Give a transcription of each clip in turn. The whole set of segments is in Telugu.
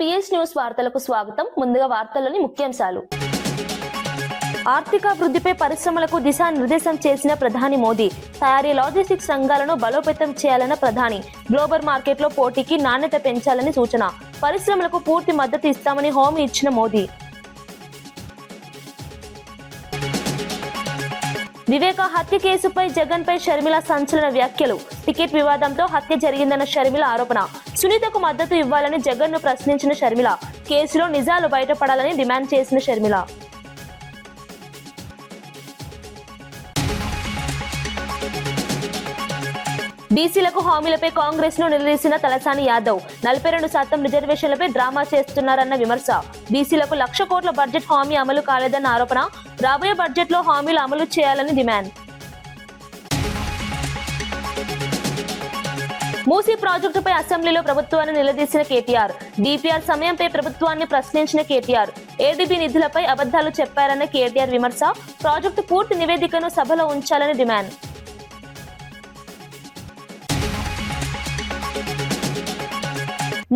టీఎస్ న్యూస్ వార్తలకు స్వాగతం. ముందుగా వార్తల్లోని ముఖ్యాంశాలు. ఆర్థికాభివృద్ధిపై పరిశ్రమలకు దిశానిర్దేశం చేసిన ప్రధాని మోదీ. తయారీ లాజిస్టిక్స్ రంగాలను బలోపేతం చేయాలన్న ప్రధాని. గ్లోబల్ మార్కెట్లో పోటీకి నాణ్యత పెంచాలని సూచన. పరిశ్రమలకు పూర్తి మద్దతు ఇస్తామని హామీ ఇచ్చిన మోదీ. వివేక హత్య కేసుపై జగన్ పై షర్మిల సంచలన వ్యాఖ్యలు. టికెట్ వివాదంతో హత్య జరిగిందన్న షర్మిల ఆరోపణ. సునీతకు మద్దతు ఇవ్వాలని జగన్ ను ప్రశ్నించిన షర్మిల. కేసులో నిజాలు బయటపడాలని డిమాండ్ చేసిన షర్మిల. బీసీలకు హామీలపై కాంగ్రెస్ ను నిలదీసిన తలసాని యాదవ్. 42% రిజర్వేషన్లపై డ్రామా చేస్తున్నారన్న విమర్శ. బీసీలకు 1,00,000 కోట్ల బడ్జెట్ హామీ అమలు కాలేదన్న ఆరోపణ. రాబోయే బడ్జెట్ లో హామీలు అమలు చేయాలని డిమాండ్. మూసీ ప్రాజెక్టుపై అసెంబ్లీలో ప్రభుత్వాన్ని నిలదీసిన కేటీఆర్. డిపిఆర్ సమయంపై ప్రభుత్వాన్ని ప్రశ్నించిన కేటీఆర్. ఏడీబీ నిధులపై అబద్ధాలు చెప్పారన్న కేటీఆర్ విమర్శ. ప్రాజెక్టు పూర్తి నివేదికను సభలో ఉంచాలని డిమాండ్.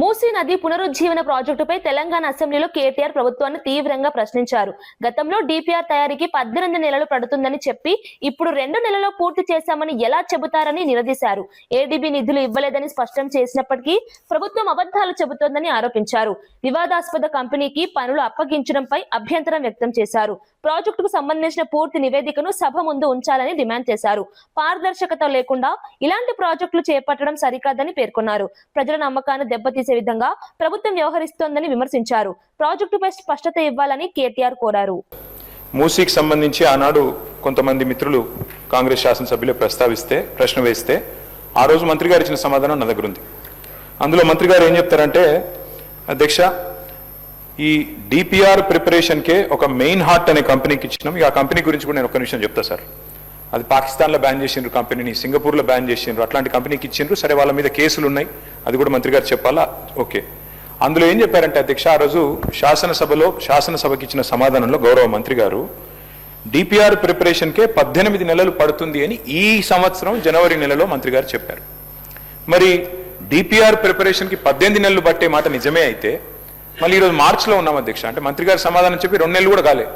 మూసీ నది పునరుజ్జీవన ప్రాజెక్టుపై తెలంగాణ అసెంబ్లీలో కేటీఆర్ ప్రభుత్వాన్ని తీవ్రంగా ప్రశ్నించారు. గతంలో డిపిఆర్ తయారీకి 18 నెలలు పడుతుందని చెప్పి ఇప్పుడు 2 నెలల్లో పూర్తి చేశామని ఎలా చెబుతారని నిలదీశారు. ఏడీబీ నిధులు ఇవ్వలేదని స్పష్టం చేసినప్పటికీ ప్రభుత్వం అబద్ధాలు చెబుతోందని ఆరోపించారు. వివాదాస్పద కంపెనీకి పనులు అప్పగించడంపై అభ్యంతరం వ్యక్తం చేశారు. ప్రాజెక్టుకు సంబంధించిన పూర్తి నివేదికను సభ ముందు ఉంచాలని డిమాండ్ చేశారు. పారదర్శకత లేకుండా ఇలాంటి ప్రాజెక్టులు చేపట్టడం సరికాదని పేర్కొన్నారు. ప్రజల నమ్మకాన్ని దెబ్బతీసే విధంగా ప్రభుత్వం వ్యవహరిస్తోందని విమర్శించారు. ప్రాజెక్టుపై స్పష్టత ఇవ్వాలని కేటీఆర్ కోరారు. మూసీకి సంబంధించి ఆనాడు కొంతమంది మిత్రులు కాంగ్రెస్ శాసనసభ్యులు ప్రశ్న వేస్తే ఆ రోజు మంత్రి గారు ఇచ్చిన సమాధానం నా దగ్గర ఉంది. అందులో మంత్రి గారు ఏం చెప్తారంటే, అధ్యక్ష, ఈ డిపిఆర్ ప్రిపరేషన్కే ఒక మెయిన్ హార్ట్ అనే కంపెనీకి ఇచ్చినాం. ఆ కంపెనీ గురించి కూడా నేను ఒక నిమిషం చెప్తా సార్. అది పాకిస్తాన్లో బ్యాన్ చేసిండ్రు కంపెనీని, సింగపూర్లో బ్యాన్ చేసిండ్రు, అట్లాంటి కంపెనీకి ఇచ్చిండ్రు. సరే, వాళ్ళ మీద కేసులు ఉన్నాయి, అది కూడా మంత్రి గారు చెప్పాలా? ఓకే. అందులో ఏం చెప్పారంటే అధ్యక్ష, ఆ రోజు శాసనసభకి ఇచ్చిన సమాధానంలో గౌరవ మంత్రి గారు డిపిఆర్ ప్రిపరేషన్కే 18 నెలలు పడుతుంది అని ఈ సంవత్సరం జనవరి నెలలో మంత్రి గారు చెప్పారు. మరి డిపిఆర్ ప్రిపరేషన్కి 18 నెలలు పట్టే మాట నిజమే అయితే మళ్ళీ ఈరోజు మార్చిలో ఉన్నాం అధ్యక్ష. అంటే మంత్రి గారు సమాధానం చెప్పి 2 నెలలు కూడా కాలే.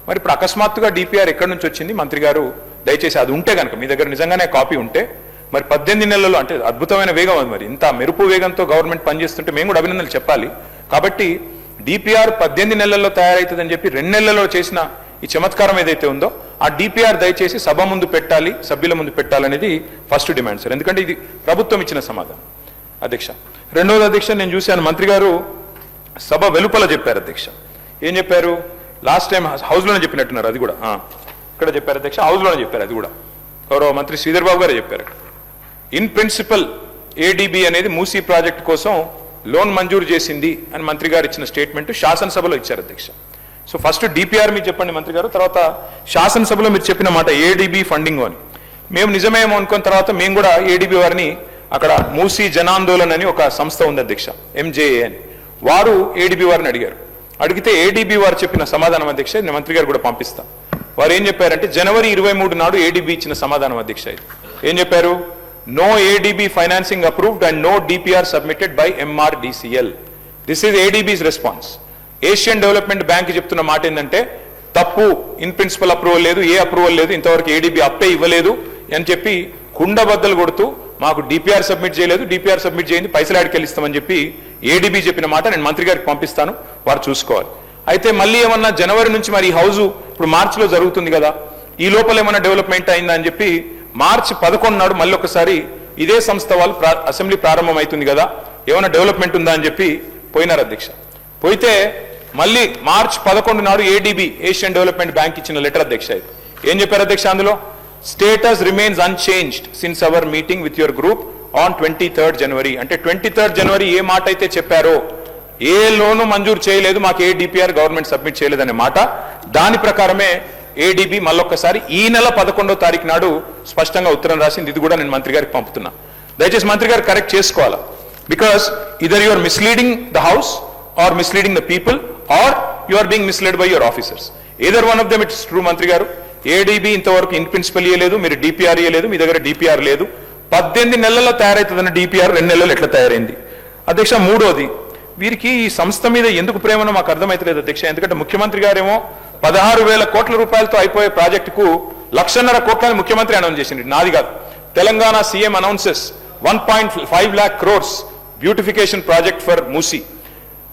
మరి ఇప్పుడు అకస్మాత్తుగా డిపిఆర్ ఎక్కడి నుంచి వచ్చింది? మంత్రి గారు దయచేసి అది ఉంటే కనుక మీ దగ్గర నిజంగానే కాపీ ఉంటే, మరి 18 నెలల్లో అంటే అద్భుతమైన వేగం అది. మరి ఇంత మెరుపు వేగంతో గవర్నమెంట్ పనిచేస్తుంటే మేము కూడా అభినందనలు చెప్పాలి. కాబట్టి డిపిఆర్ 18 నెలల్లో తయారవుతుందని చెప్పి 2 నెలల్లో చేసిన ఈ చమత్కారం ఏదైతే ఉందో ఆ డిపిఆర్ దయచేసి సభ ముందు పెట్టాలి, సభ్యుల ముందు పెట్టాలనేది ఫస్ట్ డిమాండ్ సార్. ఎందుకంటే ఇది ప్రభుత్వం ఇచ్చిన సమాధానం అధ్యక్ష. రెండవది అధ్యక్ష, నేను చూశాను మంత్రి గారు సభ వెలుపల చెప్పారు అధ్యక్ష. ఏం చెప్పారు? లాస్ట్ టైం హౌస్లోనే చెప్పినట్టున్నారు, అది కూడా ఇక్కడ చెప్పారు అధ్యక్ష, హౌస్లోనే చెప్పారు. అది కూడా గౌరవ మంత్రి శ్రీధర్ బాబు గారే చెప్పారు. ఇన్ ప్రిన్సిపల్ ఏడీబీ అనేది మూసీ ప్రాజెక్ట్ కోసం లోన్ మంజూరు చేసింది అని మంత్రి గారు ఇచ్చిన స్టేట్మెంట్ శాసనసభలో ఇచ్చారు అధ్యక్ష. సో ఫస్ట్ డిపిఆర్ మీరు చెప్పండి మంత్రి గారు, తర్వాత శాసనసభలో మీరు చెప్పిన మాట ఏడీబీ ఫండింగ్ అని మేము నిజమేమో అనుకున్న తర్వాత మేము కూడా ఏడీబీ వారిని అక్కడ మూసీ జనాందోళన్ అని ఒక సంస్థ ఉంది అధ్యక్ష, ఎంజేఏ అని, వారు ఏడీబీ వారిని అడిగారు. అడిగితే ఏడీబీ వారు చెప్పిన సమాధానం అధ్యక్ష నేను మంత్రి గారు కూడా పంపిస్తా. వారు ఏం చెప్పారంటే జనవరి 23 నాడు ఏడీబీ ఇచ్చిన సమాధానం అధ్యక్ష. ఏం చెప్పారు? No ADB financing approved and no DPR submitted by MRDCL. This is ADB's response. Asian Development Bank చెప్తున్న మాట ఏంటంటే తప్పు, ఇన్ ప్రిన్సిపల్ అప్రూవల్ లేదు, ఏ అప్రూవల్ లేదు, ఇంతవరకు ఏడీబీ అప్పే ఇవ్వలేదు అని చెప్పి కుండబద్దలు కొడుతూ మాకు డిపిఆర్ సబ్మిట్ చేయలేదు, డిపిఆర్ సబ్మిట్ చేయండి, పైసలు ఆడికెళ్ళిస్తామని చెప్పి ఏడీబీ చెప్పిన మాట నేను మంత్రి గారికి పంపిస్తాను, వారు చూసుకోవాలి. అయితే మళ్ళీ ఏమన్నా జనవరి నుంచి మరి ఈ హౌజు ఇప్పుడు మార్చిలో జరుగుతుంది కదా, ఈ లోపల ఏమన్నా డెవలప్మెంట్ అయిందా అని చెప్పి మార్చి 11 నాడు మళ్ళీ ఒకసారి ఇదే సంస్థ వాళ్ళు అసెంబ్లీ ప్రారంభం అవుతుంది కదా, ఏమైనా డెవలప్మెంట్ ఉందా అని చెప్పి పోయినారు అధ్యక్ష. పోయితే మళ్ళీ మార్చి 11 నాడు ఏడీబీ ఏషియన్ డెవలప్మెంట్ బ్యాంక్ ఇచ్చిన లెటర్ అధ్యక్ష. ఏం చెప్పారు అధ్యక్ష అందులో? Status remains unchanged since our meeting with your group on 23rd జనవరి. అంటే 23rd జనవరి ఏ మాట అయితే చెప్పారో, ఏ లోను మంజూరు చేయలేదు, మాకు ఏ డిపిఆర్ గవర్నమెంట్ సబ్మిట్ చేయలేదనే మాట, దాని ప్రకారమే ఏడీబీ మళ్ళొక్కసారి ఈ నెల 11వ తారీఖు నాడు స్పష్టంగా ఉత్తరం రాసింది. ఇది కూడా నేను మంత్రి గారికి పంపుతున్నా. దయచేసి మంత్రి గారు కరెక్ట్ చేసుకోవాలా. Because either you are misleading the house or misleading the people or you are being misled by your officers. Either one of them it's true మంత్రి గారు. ఏడీబీ ఇంతవరకు ఇన్ ప్రిన్సిపల్ ఇయ్యలేదు, మీరు డిపిఆర్ ఇయ్యలేదు, మీ దగ్గర డిపిఆర్ లేదు. 18 నెలల్లో తయారవుతుందన్న డిపిఆర్ 2 నెలలు ఎట్లా తయారైంది అధ్యక్ష? మూడోది, వీరికి ఈ సంస్థ మీద ఎందుకు ప్రేమనో మాకు అర్థమైతలేదు అధ్యక్ష. ఎందుకంటే ముఖ్యమంత్రి గారేమో 16,000 కోట్ల రూపాయలతో అయిపోయే ప్రాజెక్టుకు 1,50,000 కోట్లని ముఖ్యమంత్రి అనౌన్స్ చేసింది, నాది కాదు. Telangana CM announces 1.5 lakh crores beautification project for Musi.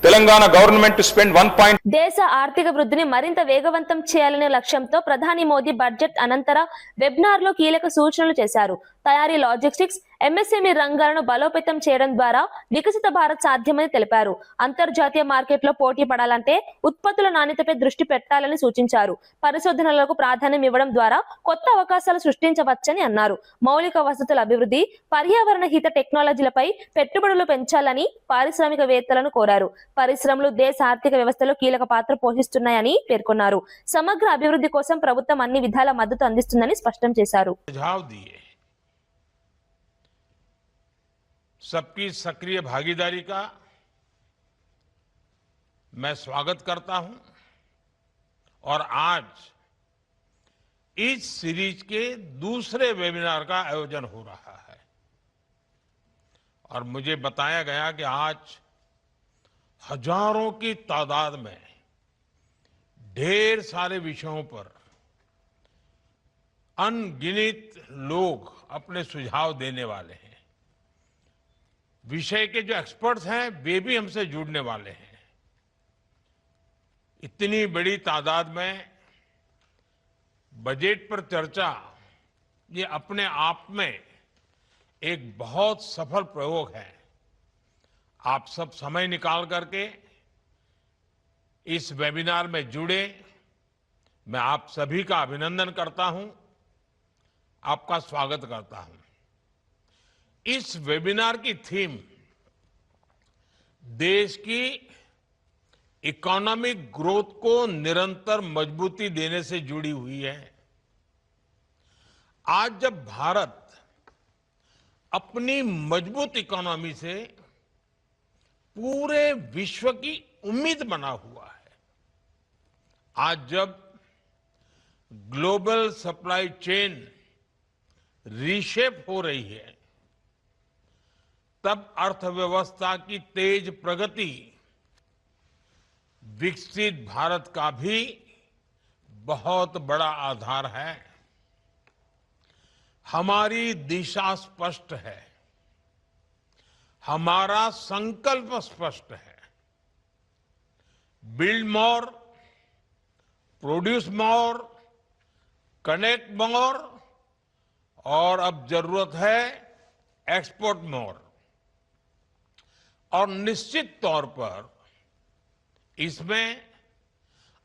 Telangana government to spend 1. దేశ ఆర్థిక వృద్ధిని మరింత వేగవంతం చేయాలనే లక్ష్యంతో ప్రధాని మోదీ బడ్జెట్ అనంతర వెబినార్ లో కీలక సూచనలు చేశారు. తయారీ, లాజిస్టిక్స్, ఎంఎస్ఎంఈ రంగాలను బలోపేతం చేయడం ద్వారా వికసిత భారత్ సాధ్యమని తెలిపారు. అంతర్జాతీయ మార్కెట్లో పోటీ పడాలంటే ఉత్పత్తుల నాణ్యతపై దృష్టి పెట్టాలని సూచించారు. పరిశోధనలకు ప్రాధాన్యం ఇవ్వడం ద్వారా కొత్త అవకాశాలు సృష్టించవచ్చని అన్నారు. మౌలిక వసతుల అభివృద్ధి, పర్యావరణ హిత టెక్నాలజీలపై పెట్టుబడులు పెంచాలని పారిశ్రామికవేత్తలను కోరారు. పరిశ్రమలు దేశ ఆర్థిక వ్యవస్థలో కీలక పాత్ర పోషిస్తున్నాయని పేర్కొన్నారు. సమగ్ర అభివృద్ధి కోసం ప్రభుత్వం అన్ని విధాల మద్దతు అందిస్తుందని స్పష్టం చేశారు. सबकी सक्रिय भागीदारी का मैं स्वागत करता हूं और आज इस सीरीज के दूसरे वेबिनार का आयोजन हो रहा है और मुझे बताया गया कि आज हजारों की तादाद में ढेर सारे विषयों पर अनगिनत लोग अपने सुझाव देने वाले हैं. विषय के जो एक्सपर्ट्स हैं वे भी हमसे जुड़ने वाले हैं. इतनी बड़ी तादाद में बजट पर चर्चा ये अपने आप में एक बहुत सफल प्रयोग है. आप सब समय निकाल करके इस वेबिनार में जुड़े, मैं आप सभी का अभिनंदन करता हूं, आपका स्वागत करता हूं. इस वेबिनार की थीम देश की इकोनॉमिक ग्रोथ को निरंतर मजबूती देने से जुड़ी हुई है. आज जब भारत अपनी मजबूत इकोनॉमी से पूरे विश्व की उम्मीद बना हुआ है, आज जब ग्लोबल सप्लाई चेन रीशेप हो रही है, तब अर्थव्यवस्था की तेज प्रगति विकसित भारत का भी बहुत बड़ा आधार है. हमारी दिशा स्पष्ट है, हमारा संकल्प स्पष्ट है. Build more, produce more, connect मोर और अब जरूरत है एक्सपोर्ट मोर. और निश्चित तौर पर इसमें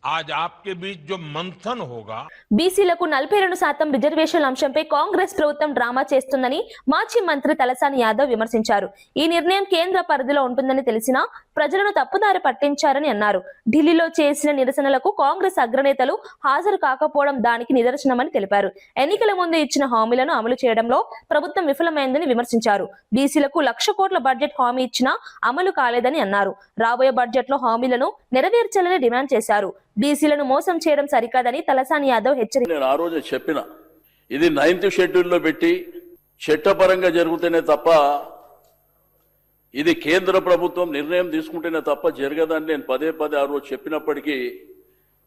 आज आपके बीच जो मंथन होगा. బీసీలకు 42% రిజర్వేషన్ల అంశంపై కాంగ్రెస్ ప్రభుత్వం డ్రామా చేస్తుందని మాజీ మంత్రి తలసాని యాదవ్ విమర్శించారు. ఈ నిర్ణయం కేంద్ర పరిధిలో ఉంటుందని తెలిసినా ప్రజలను తప్పుదారి పట్టించారని అన్నారు. ఢిల్లీలో చేసిన నిరసనలకు కాంగ్రెస్ అగ్రనేతలు హాజరు కాకపోవడం దానికి నిదర్శనమని తెలిపారు. ఎన్నికల ముందు ఇచ్చిన హామీలను అమలు చేయడంలో ప్రభుత్వం విఫలమైందని విమర్శించారు. బీసీలకు 1,00,000 కోట్ల బడ్జెట్ హామీ ఇచ్చినా అమలు కాలేదని అన్నారు. రాబోయే బడ్జెట్ లో హామీలను నెరవేర్చాలని డిమాండ్ చేశారు. బీసీలను మోసం చేయడం సరికాదని తలసాని యాదవ్ హెచ్చరించారు. నేను ఆ రోజు చెప్పిన ఇది 9th షెడ్యూల్లో పెట్టి చట్టపరంగా జరుగుతూనే తప్ప, ఇది కేంద్ర ప్రభుత్వం నిర్ణయం తీసుకుంటేనే తప్ప జరగదని నేను పదే ఆ రోజు చెప్పినప్పటికీ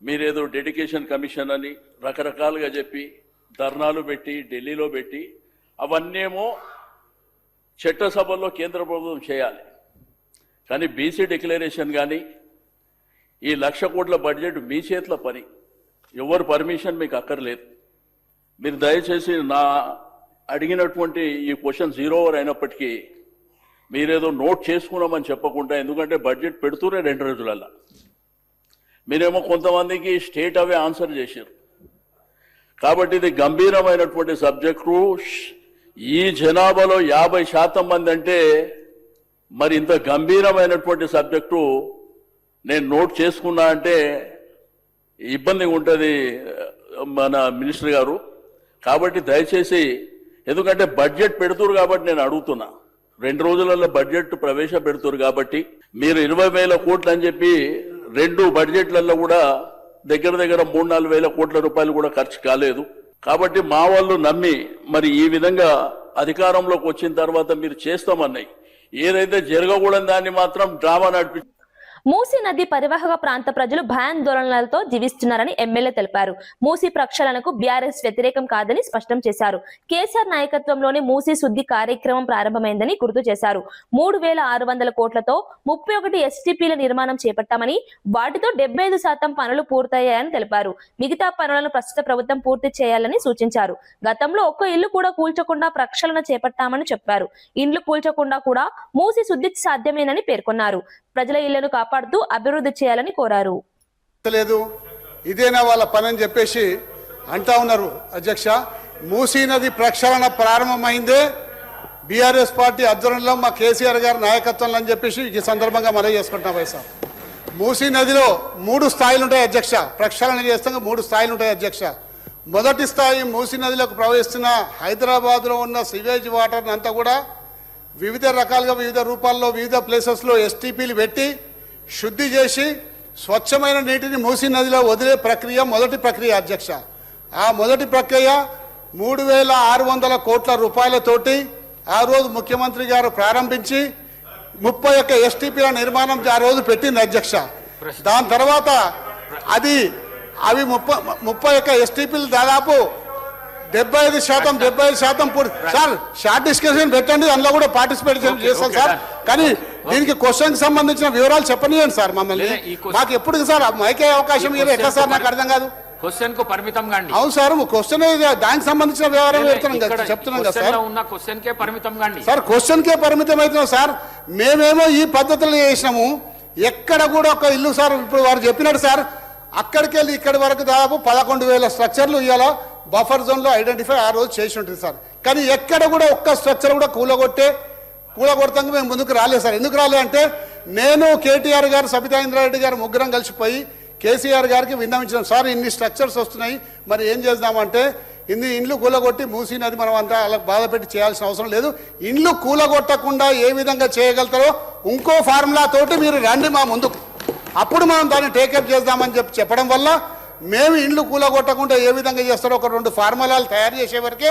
మీరేదో డెడికేషన్ కమిషన్ అని రకరకాలుగా చెప్పి ధర్నాలు పెట్టి ఢిల్లీలో పెట్టి అవన్నేమో చట్టసభల్లో కేంద్ర ప్రభుత్వం చేయాలి. కానీ బీసీ డిక్లరేషన్ కానీ ఈ 1,00,000 కోట్ల బడ్జెట్ మీ చేతుల పని, ఎవరు పర్మిషన్ మీకు అక్కర్లేదు. మీరు దయచేసి నా అడిగినటువంటి ఈ క్వశ్చన్ 0 ఓవర్ అయినప్పటికీ మీరేదో నోట్ చేసుకున్నామని చెప్పకుండా, ఎందుకంటే బడ్జెట్ పెడుతూనే 2 రోజులల్లా మీరేమో కొంతమందికి స్టేట్ అవే ఆన్సర్ చేశారు. కాబట్టి ఇది గంభీరమైనటువంటి సబ్జెక్టు. ఈ జనాభాలో 50% మంది అంటే మరి ఇంత గంభీరమైనటువంటి సబ్జెక్టు నేను నోట్ చేసుకున్నా అంటే ఇబ్బందిగా ఉంటుంది మన మినిస్టర్ గారు. కాబట్టి దయచేసి, ఎందుకంటే బడ్జెట్ పెడుతురు కాబట్టి నేను అడుగుతున్నా, 2 రోజులలో బడ్జెట్ ప్రవేశపెడుతురు కాబట్టి మీరు 20,000 కోట్లు అని చెప్పి 2 బడ్జెట్లలో కూడా దగ్గర 3-4 వేల కోట్ల రూపాయలు కూడా ఖర్చు కాలేదు. కాబట్టి మా వాళ్ళు నమ్మి మరి ఈ విధంగా అధికారంలోకి వచ్చిన తర్వాత మీరు చేస్తామన్నాయి. ఏదైతే జరగకూడని దాన్ని మాత్రం డ్రామా నడిపి మూసీ నది పరివాహక ప్రాంత ప్రజలు భయాందోళనలతో జీవిస్తున్నారని ఎమ్మెల్యే తెలిపారు. మూసీ ప్రక్షాళనకు బీఆర్ఎస్ వ్యతిరేకం కాదని స్పష్టం చేశారు. కేసీఆర్ నాయకత్వంలోని మూసీ శుద్ధి కార్యక్రమం ప్రారంభమైందని గుర్తు చేశారు. 3,600 కోట్లతో 31 ఎస్టీపీల నిర్మాణం చేపట్టామని, వాటితో 75% పనులు పూర్తయ్యాయని తెలిపారు. మిగతా పనులను ప్రస్తుత ప్రభుత్వం పూర్తి చేయాలని సూచించారు. గతంలో ఒక్క ఇల్లు కూడా కూల్చకుండా ప్రక్షాళన చేపట్టామని చెప్పారు. ఇండ్లు కూల్చకుండా కూడా మూసీ శుద్ధి సాధ్యమేనని పేర్కొన్నారు. ప్రజల ఇళ్లను కాపాడుతూ అభివృద్ధి చేయాలని కోరారు. లేదు ఇదేనా వాళ్ళ పని అని చెప్పేసి అంటా ఉన్నారు. అధ్యక్ష, మూసీ నది ప్రక్షాళన ప్రారంభమైందే బీఆర్ఎస్ పార్టీ ఆధ్వర్యంలో మా కేసీఆర్ గారి నాయకత్వంలో అని చెప్పేసి ఈ సందర్భంగా మనం చేసుకుంటున్నాం. వైఎస్ఆర్ మూసీ నదిలో 3 స్థాయిలు ఉంటాయి అధ్యక్ష. ప్రక్షాళన చేస్తాం 3 స్థాయిలు ఉంటాయి అధ్యక్ష. మొదటి స్థాయి మూసీ నదిలోకి ప్రవహిస్తున్న హైదరాబాద్లో ఉన్న సివేజ్ వాటర్ అంతా కూడా వివిధ రకాలుగా వివిధ రూపాల్లో వివిధ ప్లేసెస్లో ఎస్టీపీలు పెట్టి శుద్ధి చేసి స్వచ్ఛమైన నీటిని మూసీ నదిలో వదిలే ప్రక్రియ మొదటి ప్రక్రియ అధ్యక్ష. ఆ మొదటి ప్రక్రియ 3,600 కోట్ల రూపాయలతోటి ఆ రోజు ముఖ్యమంత్రి గారు ప్రారంభించి 31 ఎస్టీపీల నిర్మాణం ఆ రోజు పెట్టింది అధ్యక్ష. దాని తర్వాత అవి 31 ఎస్టీపీలు దాదాపు 75% పూర్తి. సార్ షార్ట్ డిస్కషన్ పెట్టండి, అందులో కూడా పార్టిసిపేట్ చేస్తాం సార్. కానీ దీనికి క్వశ్చన్ కి సంబంధించిన వివరాలు చెప్పనియండి సార్ మమ్మల్ని. మాకు ఎప్పుడు సార్ మైకే అవకాశం ఇవ్వరు ఎట్లా సార్? నాకు అర్థం కాదు. క్వశ్చన్ కు పరిమితం కండి. అవును సార్, క్వశ్చన్ దానికి సంబంధించిన వివరాలు చెప్తున్నాం కదా సార్. ఉన్న క్వశ్చన్ కే పరిమితం కండి సార్. క్వశ్చన్ కే పరిమితం అవుతున్నాం సార్. మేమేమో ఈ పద్ధతులు చేసినాము. ఎక్కడ కూడా ఒక ఇల్లు సార్ ఇప్పుడు వారు చెప్పినట్టు సార్ అక్కడికి వెళ్ళి ఇక్కడి వరకు దాదాపు 11,000 స్ట్రక్చర్లు ఇవాళ బఫర్ జోన్ లో ఐడెంటిఫై ఆ రోజు చేసి ఉంటుంది సార్. కానీ ఎక్కడ కూడా ఒక్క స్ట్రక్చర్ కూడా కూలగొడతానికి మేము ముందుకు రాలేదు సార్. ఎందుకు రాలేదు అంటే నేను కేటీఆర్ గారు సబితా ఇంద్రారెడ్డి గారు ముగ్గురం కలిసిపోయి కేసీఆర్ గారికి విన్నవించాం. సార్ ఇన్ని స్ట్రక్చర్స్ వస్తున్నాయి, మరి ఏం చేద్దామంటే ఇన్ని ఇండ్లు కూలగొట్టి మూసీ నది మనం అంతా అలా బాధ పెట్టి చేయాల్సిన అవసరం లేదు. ఇండ్లు కూలగొట్టకుండా ఏ విధంగా చేయగలుగుతారో ఇంకో ఫార్ములా తోటి మీరు రండి మా ముందుకు, అప్పుడు మనం దాన్ని టేకప్ చేద్దామని చెప్పడం వల్ల మేము ఇండ్లు కూలగొట్టకుండా ఏ విధంగా చేస్తారో ఒక 2 ఫార్ములాలు తయారు చేసే వరకే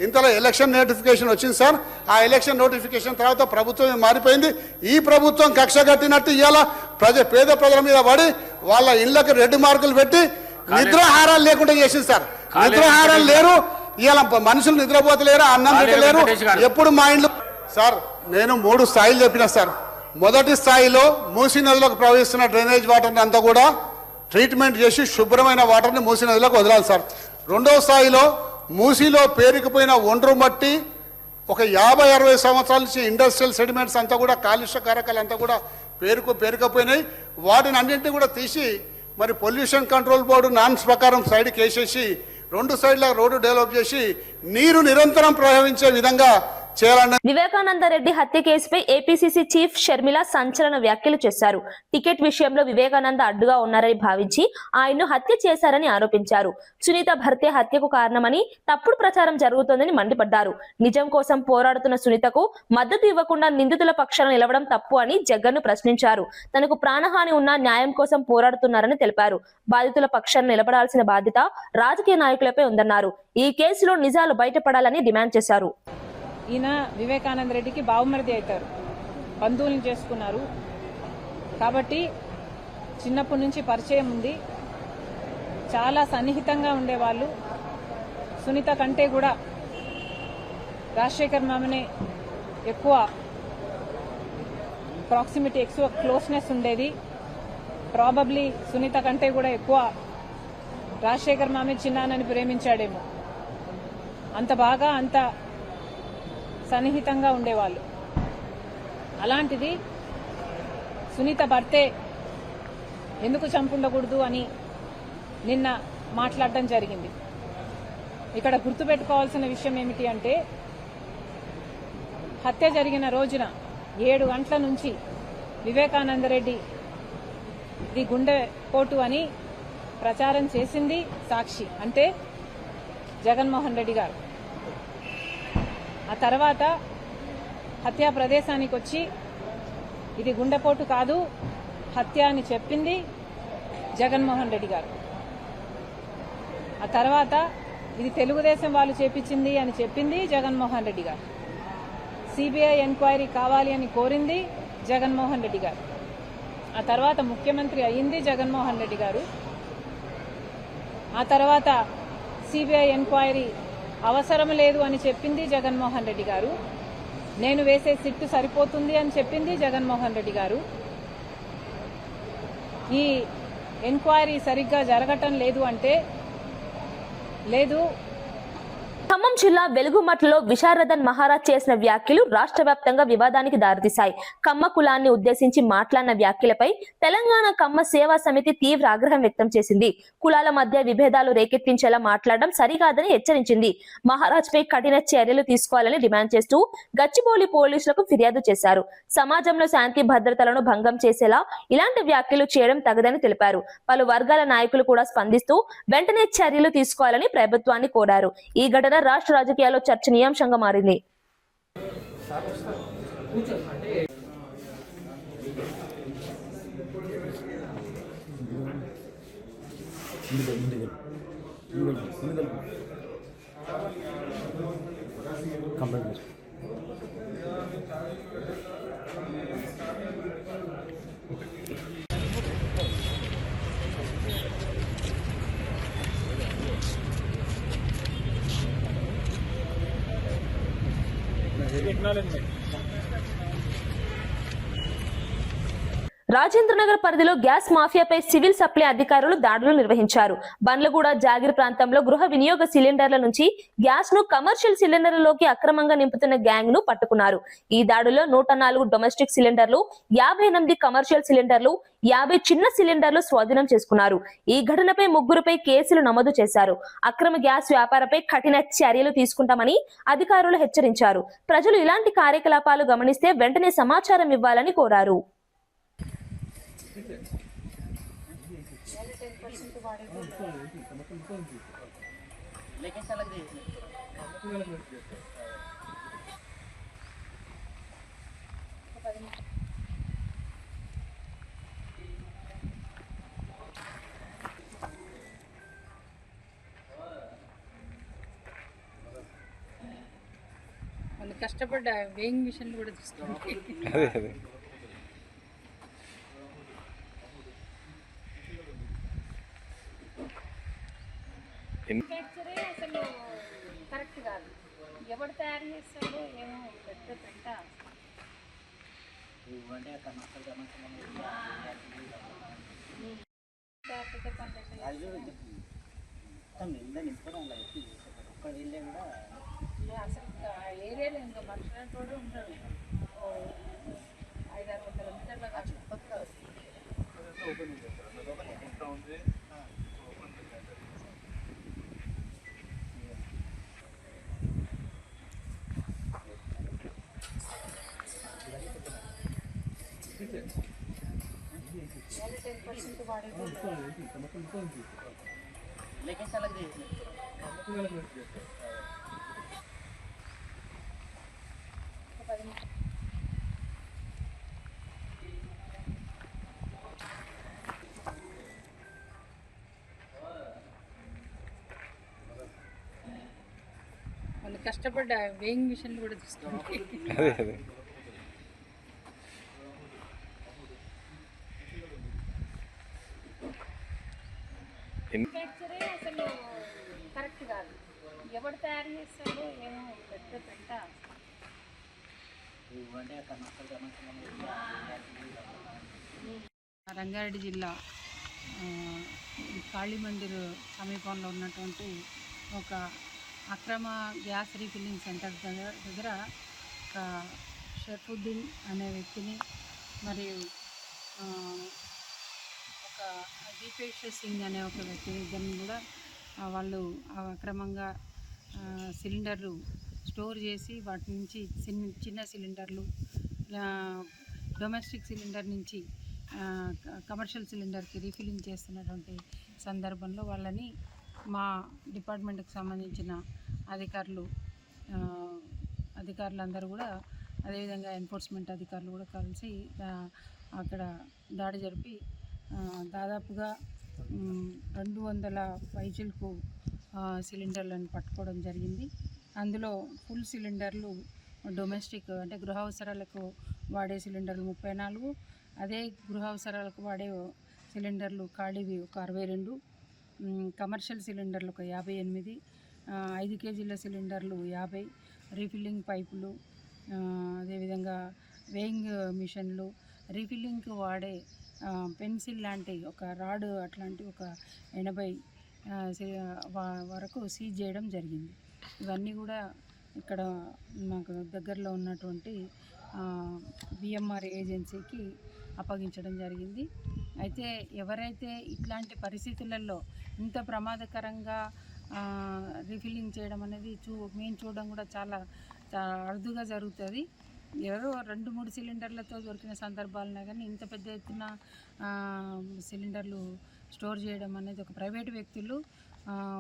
ఇంతలో ఎలక్షన్ నోటిఫికేషన్ వచ్చింది సార్. ఆ ఎలక్షన్ నోటిఫికేషన్ తర్వాత ప్రభుత్వం మారిపోయింది. ఈ ప్రభుత్వం కక్ష కట్టినట్టు ఇవాళ పేద ప్రజల మీద పడి వాళ్ళ ఇళ్లకు రెడ్ మార్కులు పెట్టి నిద్రాహారాలు లేకుండా చేసింది సార్. నిద్రాహారాలు లేరు, ఇవాళ మనుషులు నిద్రపోతలేరు, అన్నం తింటలేరు. ఎప్పుడు మా ఇండ్లు సార్ నేను 3 స్థాయిలు చెప్పిన సార్. మొదటి స్థాయిలో మూసీ నదిలోకి ప్రవహిస్తున్న డ్రైనేజ్ వాటర్ని అంతా కూడా ట్రీట్మెంట్ చేసి శుభ్రమైన వాటర్ని మూసీ నదిలోకి వదలాలి సార్. రెండవ స్థాయిలో మూసీలో పేరుకుపోయిన ఒండ్రు మట్టి ఒక 50-60 సంవత్సరాల నుంచి ఇండస్ట్రియల్ సెడిమెంట్స్ అంతా కూడా కాలుష్య కారకాలు అంతా కూడా పేరుకపోయినాయి. వాటిని అన్నింటినీ కూడా తీసి మరి పొల్యూషన్ కంట్రోల్ బోర్డు నామ్స్ ప్రకారం సైడ్కి వేసేసి 2 సైడ్ల రోడ్డు డెవలప్ చేసి నీరు నిరంతరం ప్రవహించే విధంగా చేయాలని. వివేకానంద రెడ్డి హత్య కేసుపై ఏపీసీసీ చీఫ్ షర్మిల సంచలన వ్యాఖ్యలు చేశారు. టికెట్ విషయంలో వివేకానంద అడ్డుగా ఉన్నారని భావించి ఆయన్ను హత్య చేశారని ఆరోపించారు. సునీత భర్తే హత్యకు కారణమని తప్పుడు ప్రచారం జరుగుతోందని మండిపడ్డారు. నిజం కోసం పోరాడుతున్న సునీతకు మద్దతు ఇవ్వకుండా నిందితుల పక్షాన నిలవడం తప్పు అని జగన్ను ప్రశ్నించారు. తనకు ప్రాణహాని ఉన్నా న్యాయం కోసం పోరాడుతున్నారని తెలిపారు. బాధితుల పక్షాన నిలబడాల్సిన బాధ్యత రాజకీయ నాయకులపై ఉందన్నారు. ఈ కేసులో నిజాలు బయటపడాలని డిమాండ్ చేశారు. ఈయన వివేకానంద రెడ్డికి బావుమరిది అవుతారు, బంధువులను చేసుకున్నారు కాబట్టి చిన్నప్పటి నుంచి పరిచయం ఉంది, చాలా సన్నిహితంగా ఉండేవాళ్ళు. సునీత కంటే కూడా రాజశేఖర్ మామనే ఎక్కువ ప్రాక్సిమిటీ, ఎక్కువ క్లోజ్నెస్ ఉండేది. ప్రాబబ్లీ సునీత కంటే కూడా ఎక్కువ రాజశేఖర్ మామే చిన్నానని ప్రేమించాడేమో, అంత బాగా అంత సన్నిహితంగా ఉండేవాళ్ళు. అలాంటిది సునీత భర్తే ఎందుకు చంపుండకూడదు అని నిన్న మాట్లాడడం జరిగింది. ఇక్కడ గుర్తుపెట్టుకోవాల్సిన విషయం ఏమిటి అంటే హత్య జరిగిన రోజున 7 గంటల నుంచి వివేకానంద రెడ్డి ఇది గుండెపోటు అని ప్రచారం చేసింది సాక్షి, అంటే జగన్మోహన్ రెడ్డి గారు. ఆ తర్వాత హత్యా ప్రదేశానికి వచ్చి ఇది గుండెపోటు కాదు హత్య అని చెప్పింది జగన్మోహన్ రెడ్డి గారు. ఆ తర్వాత ఇది తెలుగుదేశం వాళ్ళు చేపించింది అని చెప్పింది జగన్మోహన్ రెడ్డి గారు. సిబిఐ ఎంక్వైరీ కావాలి అని కోరింది జగన్మోహన్ రెడ్డి గారు. ఆ తర్వాత ముఖ్యమంత్రి అయ్యింది జగన్మోహన్ రెడ్డి గారు. ఆ తర్వాత సిబిఐ ఎంక్వైరీ అవసరం లేదు అని చెప్పింది జగన్మోహన్ రెడ్డి గారు. నేను వేసే సిట్టు సరిపోతుంది అని చెప్పింది జగన్మోహన్ రెడ్డి గారు. ఈ ఎంక్వైరీ సరిగ్గా జరగటం లేదు అంటే లేదు. ఖమ్మం జిల్లా వెలుగుమట్లలో విశారదన్ మహారాజ్ చేసిన వ్యాఖ్యలు రాష్ట్ర వ్యాప్తంగా వివాదానికి దారితీశాయి. కమ్మ కులాన్ని ఉద్దేశించి మాట్లాడిన వ్యాఖ్యలపై తెలంగాణ కమ్మ సేవా సమితి తీవ్ర ఆగ్రహం వ్యక్తం చేసింది. కులాల మధ్య విభేదాలు రేకెత్తించేలా మాట్లాడడం సరికాదని హెచ్చరించింది. మహారాజ్ పై కఠిన చర్యలు తీసుకోవాలని డిమాండ్ చేస్తూ గచ్చిబౌలి పోలీసులకు ఫిర్యాదు చేశారు. సమాజంలో శాంతి భద్రతలను భంగం చేసేలా ఇలాంటి వ్యాఖ్యలు చేయడం తగదని తెలిపారు. పలు వర్గాల నాయకులు కూడా స్పందిస్తూ వెంటనే చర్యలు తీసుకోవాలని ప్రభుత్వాన్ని కోరారు. ఈ ఘటన రాష్ట్ర రాజకీయాల్లో చర్చనీయాంశంగా మారింది. రాజేంద్రనగర్ పరిధిలో గ్యాస్ మాఫియాపై సివిల్ సప్లై అధికారులు దాడులు నిర్వహించారు. బండ్లగూడ జాగిర్ ప్రాంతంలో గృహ వినియోగ సిలిండర్ల నుంచి గ్యాస్ ను కమర్షియల్ సిలిండర్లలోకి అక్రమంగా నింపుతున్న గ్యాంగ్ ను పట్టుకున్నారు. ఈ దాడుల్లో 104 డొమెస్టిక్ సిలిండర్లు, 58 కమర్షియల్ సిలిండర్లు, 50 చిన్న సిలిండర్లు స్వాధీనం చేసుకున్నారు. ఈ ఘటనపై ముగ్గురుపై కేసులు నమోదు చేశారు. అక్రమ గ్యాస్ వ్యాపారపై కఠిన చర్యలు తీసుకుంటామని అధికారులు హెచ్చరించారు. ప్రజలు ఇలాంటి కార్యకలాపాలు గమనిస్తే వెంటనే సమాచారం ఇవ్వాలని కోరారు. వాళ్ళు కష్టపడ్డ వేయింగ్ మిషన్లు కూడా తీసుకోవాలి. అసలు కరెక్ట్ కాదు. ఎవడు తయారు చేస్తాడో ఏమో పెద్ద పెంట. అసలు ఏరియాలో ఇంకా మనుషులు కూడా ఉంటాడు. 500-600 మీటర్ల వాళ్ళు కష్టపడ్డ వేయింగ్ మిషన్లు కూడా తీసుకోవాలి. అసలు కరెక్ట్ కాదు. ఎవడు తయారు చేస్తాడో ఏమో పెద్ద పెంట. రంగారెడ్డి జిల్లా కాళీమందిర్ సమీపంలో ఉన్నటువంటి ఒక అక్రమ గ్యాస్ రీఫిల్లింగ్ సెంటర్ దగ్గర ఒక షర్ఫుద్దీన్ అనే వ్యక్తిని మరియు ఒక దీపేష్ సింగ్ అనే ఒక వ్యక్తిని ఇద్దరిని కూడా వాళ్ళు అక్రమంగా సిలిండర్లు స్టోర్ చేసి వాటి నుంచి చిన్న సిలిండర్లు డొమెస్టిక్ సిలిండర్ నుంచి కమర్షియల్ సిలిండర్కి రీఫిల్లింగ్ చేస్తున్నటువంటి సందర్భంలో వాళ్ళని మా డిపార్ట్మెంట్కి సంబంధించిన అధికారులందరూ కూడా అదేవిధంగా ఎన్ఫోర్స్మెంట్ అధికారులు కూడా కలిసి అక్కడ దాడి జరిపి దాదాపుగా 200 పైచిలకు సిలిండర్లను పట్టుకోవడం జరిగింది. అందులో ఫుల్ సిలిండర్లు డొమెస్టిక్ అంటే గృహ అవసరాలకు వాడే సిలిండర్లు 34, అదే గృహ అవసరాలకు వాడే సిలిండర్లు ఖాళీవి ఒక 62, కమర్షియల్ సిలిండర్లు ఒక 58, 5 కేజీల సిలిండర్లు 50, రీఫిల్లింగ్ పైపులు, అదేవిధంగా వేయింగ్ మిషన్లు, రీఫిల్లింగ్కి వాడే పెన్సిల్ లాంటి ఒక రాడ్ అట్లాంటి ఒక 80 వరకు సీజ్ చేయడం జరిగింది. ఇవన్నీ కూడా ఇక్కడ మాకు దగ్గరలో ఉన్నటువంటి బిఎంఆర్ ఏజెన్సీకి అప్పగించడం జరిగింది. అయితే ఎవరైతే ఇట్లాంటి పరిస్థితులలో ఇంత ప్రమాదకరంగా రీఫిల్లింగ్ చేయడం అనేది మేము చూడడం కూడా చాలా అరుదుగా జరుగుతుంది. ఎవరో 2-3 సిలిండర్లతో దొరికిన సందర్భాలున్నా కానీ ఇంత పెద్ద ఎత్తున సిలిండర్లు స్టోర్ చేయడం అనేది ఒక ప్రైవేటు వ్యక్తులు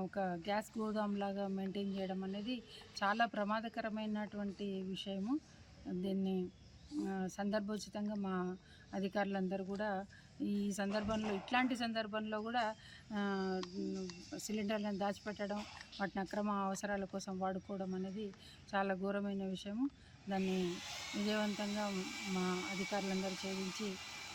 ఒక గ్యాస్ గోదాం లాగా మెయింటైన్ చేయడం అనేది చాలా ప్రమాదకరమైనటువంటి విషయము. దీన్ని సందర్భోచితంగా మా అధికారులందరూ కూడా ఈ సందర్భంలో ఇట్లాంటి సందర్భంలో కూడా సిలిండర్లను దాచిపెట్టడం, వాటిని అక్రమ అవసరాల కోసం వాడుకోవడం అనేది చాలా ఘోరమైన విషయము. దాన్ని విజయవంతంగా మా అధికారులందరూ ఛేదించి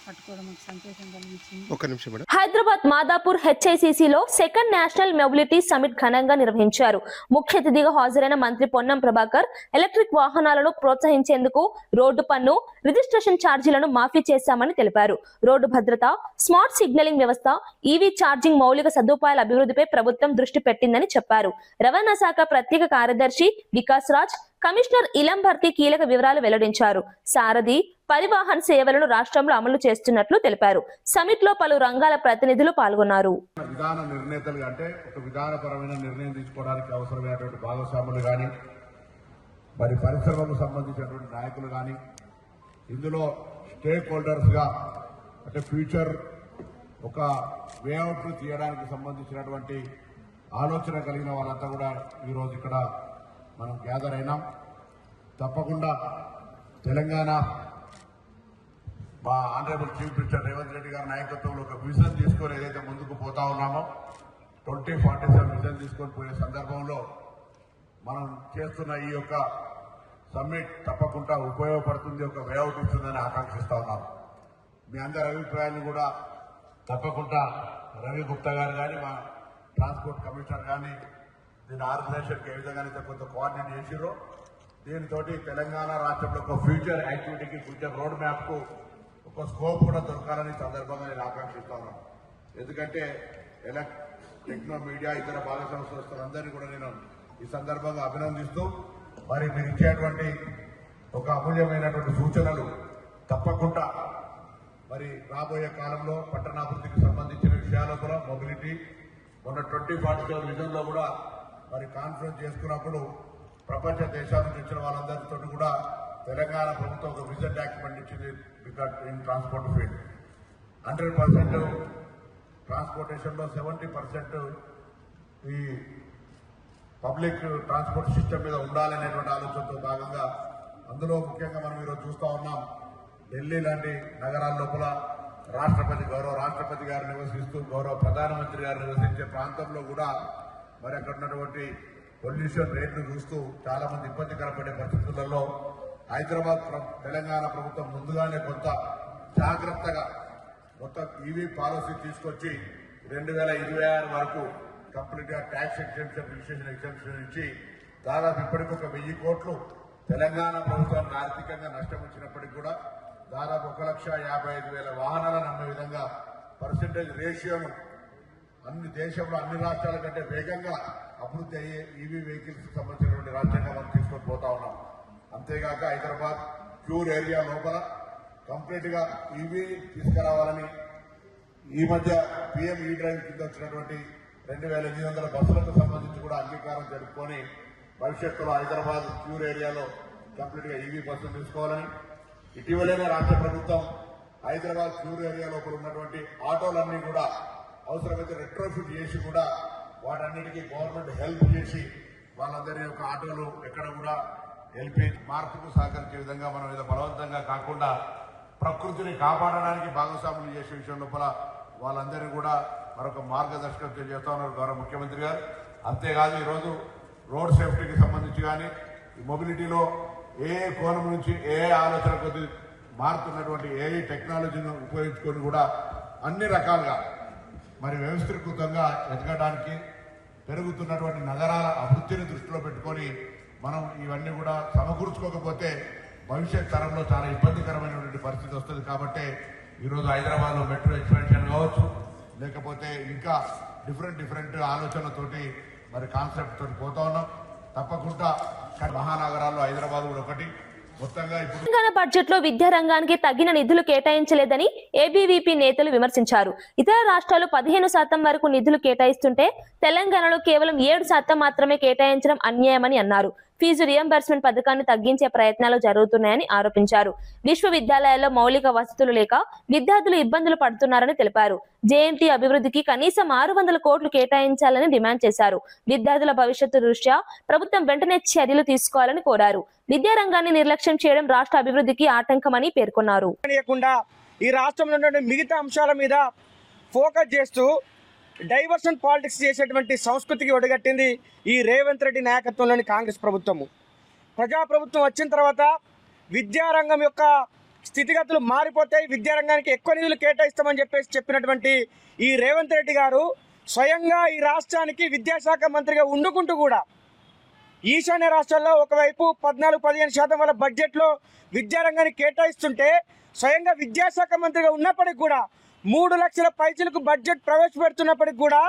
పట్టుకోవడం మాకు సంతోషం కలిగించింది. హైదరాబాద్ మాదాపూర్ హెచ్ఐసిసిలో సెకండ్ నేషనల్ మొబిలిటీ సమిట్ ఘనంగా నిర్వహించారు. ముఖ్య అతిథిగా హాజరైన మంత్రి పొన్నం ప్రభాకర్ ఎలక్ట్రిక్ వాహనాలను ప్రోత్సహించేందుకు రోడ్డు పన్ను, రిజిస్ట్రేషన్ ఛార్జీలను మాఫీ చేశామని తెలిపారు. రోడ్డు భద్రత, స్మార్ట్ సిగ్నలింగ్ వ్యవస్థ, ఈవీ ఛార్జింగ్ మౌలిక సదుపాయాల అభివృద్ధిపై ప్రభుత్వం దృష్టి పెట్టిందని చెప్పారు. రవాణా శాఖ ప్రత్యేక కార్యదర్శి వికాస్ రాజ్, కమిషనర్ ఇలం భర్తీ కీలక వివరాలు వెల్లడించారు. సారథి, పరివాహన్ సేవలను రాష్ట్రంలో అమలు చేస్తున్నట్లు తెలిపారు. సమిట్ లో పలు రంగాల ప్రతినిధులు పాల్గొన్నారు. విధాన నిర్ణేతలు అంటే ఒక విధానపరమైన నిర్ణయం తీసుకోవడానికి అవసరమైనటువంటి భాగస్వాములు కానీ, మరి పరిశ్రమకు సంబంధించినటువంటి నాయకులు కానీ, ఇందులో స్టేక్ హోల్డర్స్ గా అంటే ఫ్యూచర్ ఒక వేఅవుట్ తీయడానికి సంబంధించినటువంటి ఆలోచన కలిగిన వాళ్ళంతా కూడా ఈరోజు ఇక్కడ మనం గ్యాదర్ అయినాం. తప్పకుండా తెలంగాణ మా honourable chief minister Revanth Reddy గారి నాయకత్వంలో ఒక విజన్ తీసుకొని ఏదైతే ముందుకు పోతా ఉన్నామో 2047 విజన్ తీసుకొని పోయే సందర్భంలో మనం చేస్తున్న ఈ యొక్క సమ్మిట్ తప్పకుండా ఉపయోగపడుతుంది, ఒక వేఅవుట్ ఇస్తుందని ఆకాంక్షిస్తా ఉన్నాం. మీ అందరి అభిప్రాయాన్ని కూడా తప్పకుండా రవి గుప్తా గారు కానీ, మా ట్రాన్స్పోర్ట్ కమిషనర్ కానీ దీని ఆర్గనైజేషన్కి ఏ విధంగా కొంత కోఆర్డినేట్ చేసిరో దీనితో తెలంగాణ రాష్ట్రంలో ఒక ఫ్యూచర్ యాక్టివిటీకి, ఫ్యూచర్ రోడ్ మ్యాప్కు ఒక స్కోప్ కూడా దొరకాలని సందర్భంగా నేను ఆకాంక్షిస్తా ఉన్నాను. ఎందుకంటే టెక్నో మీడియా ఇతర భాగస్వామ్య సంస్థలందరినీ కూడా నేను ఈ సందర్భంగా అభినందిస్తూ, మరి మీరు ఇచ్చేటువంటి ఒక అమూల్యమైనటువంటి సూచనలు తప్పకుండా మరి రాబోయే కాలంలో పట్టణాభివృద్ధికి సంబంధించిన విషయాల్లో కూడా మొబిలిటీ మొన్న 2047 విజన్లో కూడా మరి కాన్ఫరెన్స్ చేసుకున్నప్పుడు ప్రపంచ దేశాల నుంచి వచ్చిన వాళ్ళందరితో కూడా తెలంగాణ ప్రభుత్వం ఒక విజన్ డాక్యుమెంట్ ఇచ్చింది. బికాస్ ఇన్ ట్రాన్స్పోర్ట్ ఫీల్డ్ 100% ట్రాన్స్పోర్టేషన్లో 70% ఈ పబ్లిక్ ట్రాన్స్పోర్ట్ సిస్టమ్ మీద ఉండాలనేటువంటి ఆలోచనతో భాగంగా అందులో ముఖ్యంగా మనం ఈరోజు చూస్తూ ఉన్నాం. ఢిల్లీ లాంటి నగరాల లోపల గౌరవ రాష్ట్రపతి గారు నివసిస్తూ, గౌరవ ప్రధానమంత్రి గారు నివసించే ప్రాంతంలో కూడా మరి అక్కడ ఉన్నటువంటి పొల్యూషన్ రేట్లు చూస్తూ చాలా మంది ఇబ్బందికర పడే పరిస్థితులలో హైదరాబాద్ తెలంగాణ ప్రభుత్వం ముందుగానే కొంత జాగ్రత్తగా మొత్తం ఈవీ పాలసీ తీసుకొచ్చి 2026 వరకు కంప్లీట్ గా ట్యాక్స్ ఎగ్జెంప్షన్, రిజిస్ట్రేషన్ ఎగ్జెంప్షన్ ఇచ్చి దాదాపు ఇప్పటికి ఒక 1000 కోట్లు తెలంగాణ ప్రభుత్వానికి ఆర్థికంగా నష్టం వచ్చినప్పటికీ కూడా దాదాపు 1,55,000 వాహనాలను అమ్మే విధంగా పర్సెంటేజ్ రేషియోను అన్ని దేశంలో అన్ని రాష్ట్రాల కంటే వేగంగా అభివృద్ధి అయ్యే ఈవీ వెహికల్స్ సంబంధించినటువంటి రాష్ట్రంగా మనం తీసుకొని పోతా ఉన్నాం. అంతేగాక హైదరాబాద్ ప్యూర్ ఏరియా లోపల కంప్లీట్ గా ఈవీ తీసుకురావాలని ఈ మధ్య పిఎం ఈ డ్రైవ్ కింద వచ్చినటువంటి 2,800 బస్సులకు సంబంధించి కూడా అంగీకారం జరుపుకొని భవిష్యత్తులో హైదరాబాద్ ప్యూర్ ఏరియాలో కంప్లీట్ గా ఈవీ బస్సులు తీసుకోవాలని, ఇటీవలనే రాష్ట్ర ప్రభుత్వం హైదరాబాద్ ప్యూర్ ఏరియా లోపల ఉన్నటువంటి ఆటోలన్నీ కూడా అవసరమైతే రెట్రోఫిట్ చేసి కూడా వాటన్నిటికీ గవర్నమెంట్ హెల్ప్ చేసి వాళ్ళందరి యొక్క ఆటోలు ఎక్కడ కూడా ఎల్పీ మార్పుకు సహకరించే విధంగా మనం ఏదో బలవంతంగా కాకుండా ప్రకృతిని కాపాడడానికి భాగస్వాములు చేసే విషయం లోపల వాళ్ళందరినీ కూడా మరొక మార్గదర్శకం చేస్తా ఉన్నారు గౌరవ ముఖ్యమంత్రి గారు. అంతేకాదు ఈరోజు రోడ్ సేఫ్టీకి సంబంధించి కానీ ఈ మొబిలిటీలో ఏ కోణం నుంచి ఏ ఆలోచన కొద్ది మారుతున్నటువంటి ఏ టెక్నాలజీని ఉపయోగించుకొని కూడా అన్ని రకాలుగా మరి వ్యవస్థీకృతంగా ఎదగడానికి పెరుగుతున్నటువంటి నగరాల అభివృద్ధిని దృష్టిలో పెట్టుకొని మనం ఇవన్నీ కూడా సమకూర్చుకోకపోతే భవిష్యత్ తరంలో చాలా ఇబ్బందికరమైనటువంటి పరిస్థితి వస్తుంది. కాబట్టి ఈరోజు హైదరాబాద్లో మెట్రో ఎక్స్పాన్షన్ కావచ్చు, లేకపోతే ఇంకా డిఫరెంట్ ఆలోచనలతోటి మరి కాన్సెప్ట్ తోటి పోతా ఉన్నాం. తప్పకుండా మహానగరాల్లో హైదరాబాద్ కూడా ఒకటి. మొత్తంగా ఇప్పుడు తెలంగాణ బడ్జెట్ లో విద్యా రంగానికి తగిన నిధులు కేటాయించలేదని ఏబీవీపీ నేతలు విమర్శించారు. ఇతర రాష్ట్రాలు 15% వరకు నిధులు కేటాయిస్తుంటే తెలంగాణలో కేవలం 7% మాత్రమే కేటాయించడం అన్యాయమని అన్నారు. ఫీజు రియంబర్స్మెంట్ పథకాన్ని తగ్గించే ప్రయత్నాలు జరుగుతున్నాయని ఆరోపించారు. విశ్వవిద్యాలయాల్లో మౌలిక వసతులు లేక విద్యార్థులు ఇబ్బందులు పడుతున్నారని తెలిపారు. జేఎన్టీ అభివృద్ధికి కనీసం 600 కోట్లు కేటాయించాలని డిమాండ్ చేశారు. విద్యార్థుల భవిష్యత్తు దృష్ట్యా ప్రభుత్వం వెంటనే చర్యలు తీసుకోవాలని కోరారు. విద్యారంగాన్ని నిర్లక్ష్యం చేయడం రాష్ట్ర అభివృద్ధికి ఆటంకమని పేర్కొన్నారు. ఈ రాష్ట్రంలో ఉన్న మిగతా అంశాల మీద ఫోకస్ చేస్తూ డైవర్షన్ పాలిటిక్స్ చేసేటువంటి సంస్కృతికి ఒడిగట్టింది ఈ రేవంత్ రెడ్డి నాయకత్వంలోని కాంగ్రెస్ ప్రభుత్వము. ప్రజాప్రభుత్వం వచ్చిన తర్వాత విద్యారంగం యొక్క స్థితిగతులు మారిపోతాయి, విద్యారంగానికి ఎక్కువ నిధులు కేటాయిస్తామని చెప్పినటువంటి ఈ రేవంత్ రెడ్డి గారు స్వయంగా ఈ రాష్ట్రానికి విద్యాశాఖ మంత్రిగా ఉండుకుంటూ కూడా ఈశాన్య రాష్ట్రాల్లో ఒకవైపు 14-15% వల్ల బడ్జెట్లో విద్యారంగానికి కేటాయిస్తుంటే స్వయంగా విద్యాశాఖ మంత్రిగా ఉన్నప్పటికీ కూడా 3 లక్షల పైసలకు బడ్జెట్ ప్రవేశపెడుతున్నప్పటికీ కూడా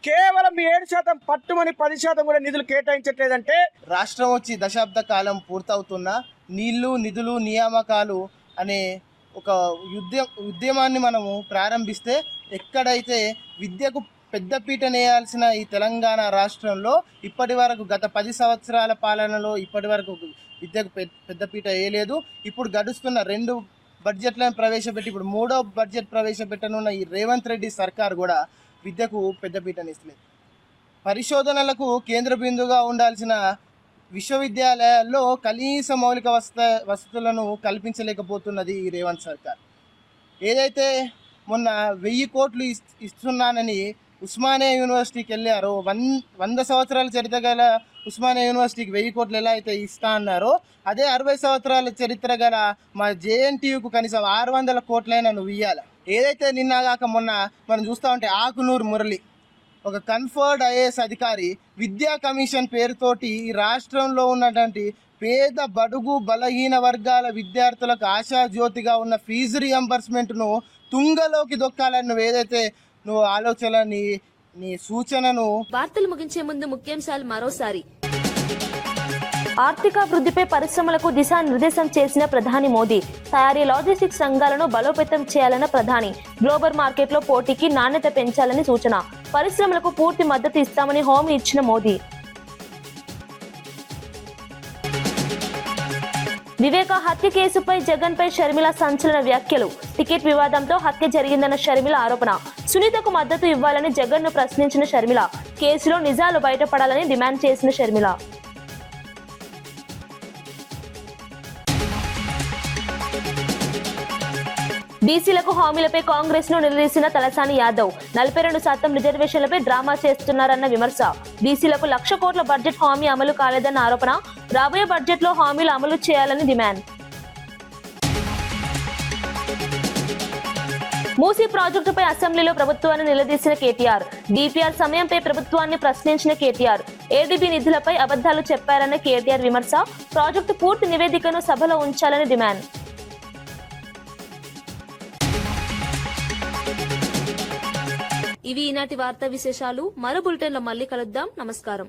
కేవలం 7% పట్టుమని 10% కూడా నిధులు కేటాయించట్లేదంటే రాష్ట్రం వచ్చి దశాబ్ద కాలం పూర్తవుతున్న నీళ్లు నిధులు నియామకాలు అనే ఒక ఉద్యమాన్ని మనము ప్రారంభిస్తే ఎక్కడైతే విద్యకు పెద్దపీట నేయాల్సిన ఈ తెలంగాణ రాష్ట్రంలో ఇప్పటి వరకు గత 10 సంవత్సరాల పాలనలో ఇప్పటి వరకు విద్యకు పెద్దపీట వేయలేదు. ఇప్పుడు గడుస్తున్న 2 బడ్జెట్లను ప్రవేశపెట్టి ఇప్పుడు 3వ బడ్జెట్ ప్రవేశపెట్టనున్న ఈ రేవంత్ రెడ్డి సర్కార్ కూడా విద్యకు పెద్దపీటనిస్తలేదు. పరిశోధనలకు కేంద్ర బిందుగా ఉండాల్సిన విశ్వవిద్యాలయాల్లో కనీస మౌలిక వసతులను కల్పించలేకపోతున్నది ఈ రేవంత్ సర్కార్. ఏదైతే మొన్న 1000 కోట్లు ఇస్తున్నానని ఉస్మానియా యూనివర్సిటీకి వెళ్ళారో 100 సంవత్సరాల చరిత్ర గల ఉస్మానియా యూనివర్సిటీకి 1000 కోట్లు ఎలా అయితే ఇస్తా అన్నారో అదే 60 సంవత్సరాల చరిత్ర గల మా జేఎన్టీయూకు కనీసం 600 కోట్లైనా నువ్వు ఇవ్వాలి. ఏదైతే నిన్నగాక మొన్న మనం చూస్తూ ఉంటే ఆకునూరు మురళి ఒక కన్ఫర్డ్ ఐఏఎస్ అధికారి విద్యా కమిషన్ పేరుతోటి ఈ రాష్ట్రంలో ఉన్నటువంటి పేద బడుగు బలహీన వర్గాల విద్యార్థులకు ఆశాజ్యోతిగా ఉన్న ఫీజు రియంబర్స్మెంట్ను తుంగలోకి దొక్కాలని నువ్వు ఏదైతే నువ్వు ఆలోచన నీ సూచనను. వార్తలు ముగించే ముందు ముఖ్యాంశాలు మరోసారి. ఆర్థికాభివృద్ధిపై పరిశ్రమలకు దిశానిర్దేశం చేసిన ప్రధాని మోదీ. తయారీ లాజిస్టిక్స్ రంగాలను బలోపేతం చేయాలన్న ప్రధాని. గ్లోబల్ మార్కెట్లో పోటీకి నాణ్యత పెంచాలని సూచన. పరిశ్రమలకు పూర్తి మద్దతు ఇస్తామని హామీ ఇచ్చిన మోదీ. వివేక హత్య కేసుపై జగన్ పై షర్మిల సంచలన వ్యాఖ్యలు. టికెట్ వివాదంతో హత్య జరిగిందన్న షర్మిల ఆరోపణ. సునీతకు మద్దతు ఇవ్వాలని జగన్ ను ప్రశ్నించిన షర్మిల. కేసులో నిజాలు బయటపడాలని డిమాండ్ చేసిన షర్మిల. బీసీలకు హామీలపై కాంగ్రెస్ ను నిలదీసిన తలసాని యాదవ్. 42% రిజర్వేషన్లపై డ్రామా చేస్తున్నారన్న విమర్శ. బీసీలకు 1,00,000 కోట్ల బడ్జెట్ హామీ అమలు కాలేదన్న ఆరోపణ. రాబోయే బడ్జెట్ లో హామీలు అమలు చేయాలని డిమాండ్. మూసీ ప్రాజెక్టుపై అసెంబ్లీలో ప్రభుత్వాన్ని నిలదీసిన కేటీఆర్. డిపిఆర్ సమయంపై ప్రభుత్వాన్ని ప్రశ్నించిన కేటీఆర్. ఏడీబీ నిధులపై అబద్ధాలు చెప్పారన్న కేటీఆర్ విమర్శ. ప్రాజెక్టు పూర్తి నివేదికను సభలో ఉంచాలని డిమాండ్. ఇవి ఈనాటి వార్తా విశేషాలు. మరో బులెటిన్లో మళ్ళీ కలుద్దాం. నమస్కారం.